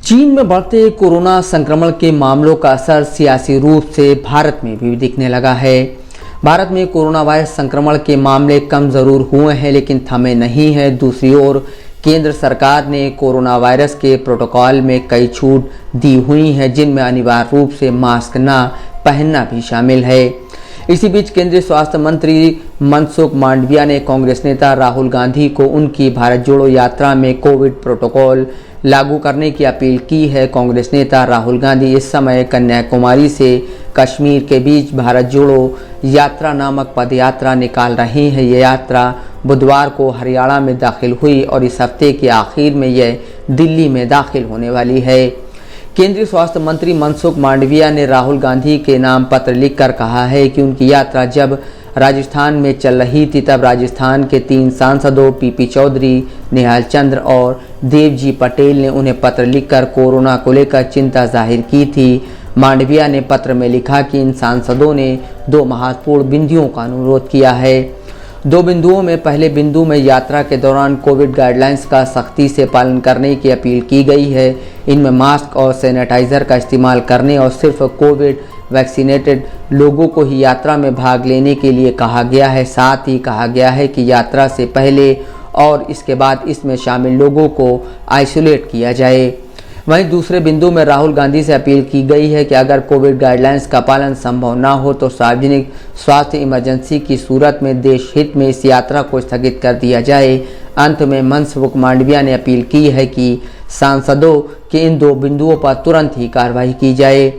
चीन में बढ़ते कोरोना संक्रमण के मामलों का असर सियासी रूप से भारत में भी दिखने लगा है। भारत में कोरोना वायरस संक्रमण के मामले कम जरूर हुए हैं, लेकिन थमे नहीं है। दूसरी ओर केंद्र सरकार ने कोरोना वायरस के प्रोटोकॉल में कई छूट दी हुई हैं, जिनमें अनिवार्य रूप से मास्क न पहनना भी शामिल है। इसी बीच केंद्रीय स्वास्थ्य मंत्री मनसुख मांडविया ने कांग्रेस नेता राहुल गांधी को उनकी भारत जोड़ो यात्रा में कोविड प्रोटोकॉल लागू करने की अपील की है। कांग्रेस नेता राहुल गांधी इस समय कन्याकुमारी से कश्मीर के बीच भारत जोड़ो यात्रा नामक पदयात्रा निकाल रहे हैं। यह यात्रा बुधवार को हरियाणा में दाखिल हुई और इस हफ्ते के आखिर में यह दिल्ली में दाखिल होने वाली है। केंद्रीय स्वास्थ्य मंत्री मनसुख मांडविया ने राहुल गांधी के नाम पत्र लिखकर कहा है कि उनकी यात्रा जब राजस्थान में चल रही थी, तब राजस्थान के 3 सांसदों पीपी चौधरी, निहाल चंद्र और देवजी पटेल ने उन्हें पत्र लिखकर कोरोना को लेकर चिंता जाहिर की थी। मांडविया ने पत्र में लिखा कि इन सांसदों ने 2 महत्वपूर्ण बिंदुओं का अनुरोध किया है। 2 बिंदुओं में पहले बिंदु में यात्रा के दौरान कोविड गाइडलाइंस का सख्ती से पालन करने की अपील की गई है। इनमें मास्क और सैनिटाइजर का इस्तेमाल करने और सिर्फ कोविड वैक्सीनेटेड लोगों को ही यात्रा में भाग लेने के लिए कहा गया है। साथ ही कहा गया है कि यात्रा से पहले और इसके बाद इसमें शामिल लोगों को आइसोलेट किया जाए। वहीं दूसरे बिंदु में राहुल गांधी से अपील की गई है कि अगर कोविड गाइडलाइंस का पालन संभव न हो तो सार्वजनिक स्वास्थ्य इमरजेंसी की सूरत में देश हित में इस यात्रा को स्थगित कर दिया जाए। अंत में मनसुख मांडविया ने अपील की है कि सांसदों के इन 2 बिंदुओं पर तुरंत ही कार्रवाई की जाए।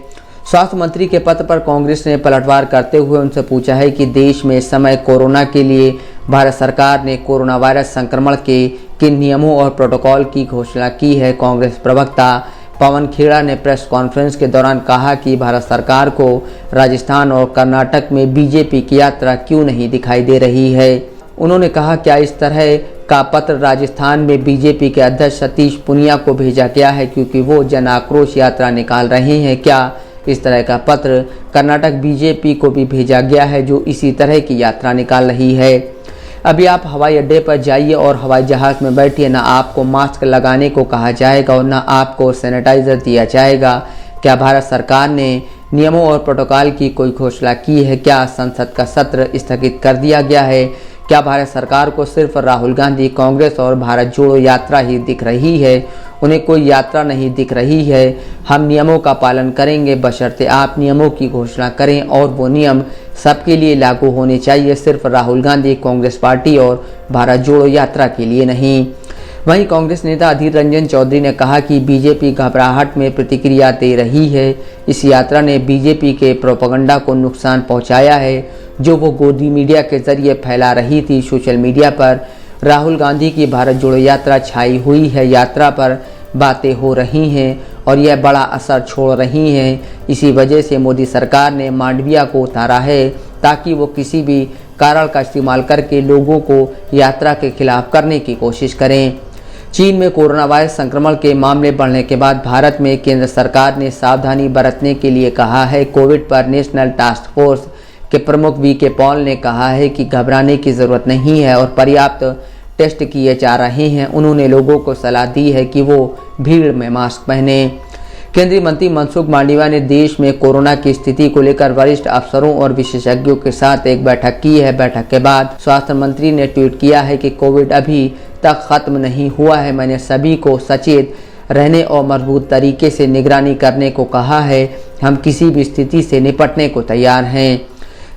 स्वास्थ्य मंत्री के पत्र पर कांग्रेस ने पलटवार करते हुए उनसे पूछा है कि देश में इस समय कोरोना के लिए भारत सरकार ने कोरोना वायरस संक्रमण के किन नियमों और प्रोटोकॉल की घोषणा की है। कांग्रेस प्रवक्ता पवन खेड़ा ने प्रेस कॉन्फ्रेंस के दौरान कहा कि भारत सरकार को राजस्थान और कर्नाटक में बीजेपी की यात्रा क्यों नहीं दिखाई दे रही है। उन्होंने कहा, क्या इस तरह का पत्र राजस्थान में बीजेपी के अध्यक्ष सतीश पूनिया को भेजा गया है क्योंकि वो जन आक्रोश यात्रा निकाल रहे हैं? क्या इस तरह का पत्र कर्नाटक बीजेपी को भी भेजा गया है जो इसी तरह की यात्रा निकाल रही है? अभी आप हवाई अड्डे पर जाइए और हवाई जहाज में बैठिए, ना आपको मास्क लगाने को कहा जाएगा और ना आपको सैनिटाइजर दिया जाएगा। क्या भारत सरकार ने नियमों और प्रोटोकॉल की कोई घोषणा की है? क्या संसद का सत्र स्थगित कर दिया गया है? क्या भारत सरकार को सिर्फ राहुल गांधी, कांग्रेस और भारत जोड़ो यात्रा ही दिख रही है? उन्हें कोई यात्रा नहीं दिख रही है। हम नियमों का पालन करेंगे बशर्ते आप नियमों की घोषणा करें और वो नियम सबके लिए लागू होने चाहिए, सिर्फ राहुल गांधी, कांग्रेस पार्टी और भारत जोड़ो यात्रा के लिए नहीं। वहीं कांग्रेस नेता अधीर रंजन चौधरी ने कहा कि बीजेपी घबराहट में प्रतिक्रिया दे रही है। इस यात्रा ने बीजेपी के प्रोपेगेंडा को नुकसान पहुंचाया है जो वो गोदी मीडिया के जरिए फैला रही थी। सोशल मीडिया पर राहुल गांधी की भारत जोड़ो यात्रा छाई हुई है। यात्रा पर बातें हो रही हैं और यह बड़ा असर छोड़ रही हैं। इसी वजह से मोदी सरकार ने मांडविया को उतारा है ताकि वो किसी भी कारण का इस्तेमाल करके लोगों को यात्रा के खिलाफ करने की कोशिश करें। चीन में कोरोना वायरस संक्रमण के मामले बढ़ने के बाद भारत में केंद्र सरकार ने सावधानी बरतने के लिए कहा है। कोविड पर नेशनल टास्क फोर्स के प्रमुख वी.के. पॉल ने कहा है कि घबराने की ज़रूरत नहीं है और पर्याप्त टेस्ट किए जा रहे हैं। उन्होंने लोगों को सलाह दी है कि वो भीड़ में मास्क पहने। केंद्रीय मंत्री मनसुख मांडविया ने देश में कोरोना की स्थिति को लेकर वरिष्ठ अफसरों और विशेषज्ञों के साथ एक बैठक की है। बैठक के बाद स्वास्थ्य मंत्री ने ट्वीट किया है कि कोविड अभी तक खत्म नहीं हुआ है। मैंने सभी को सचेत रहने और मजबूत तरीके से निगरानी करने को कहा है। हम किसी भी स्थिति से निपटने को तैयार हैं।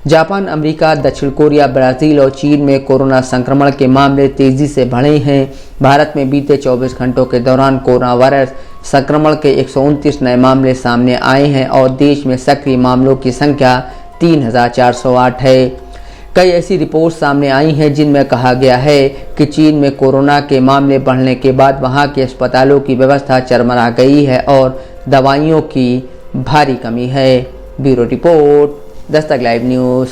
जापान, अमेरिका, दक्षिण कोरिया, ब्राज़ील और चीन में कोरोना संक्रमण के मामले तेजी से बढ़े हैं। भारत में बीते 24 घंटों के दौरान कोरोना वायरस संक्रमण के 129 नए मामले सामने आए हैं और देश में सक्रिय मामलों की संख्या 3408 है। कई ऐसी रिपोर्ट सामने आई हैं जिनमें कहा गया है कि चीन में कोरोना के मामले बढ़ने के बाद वहां के अस्पतालों की व्यवस्था चरमरा गई है और दवाइयों की भारी कमी है। Bureau report, Dastak live news.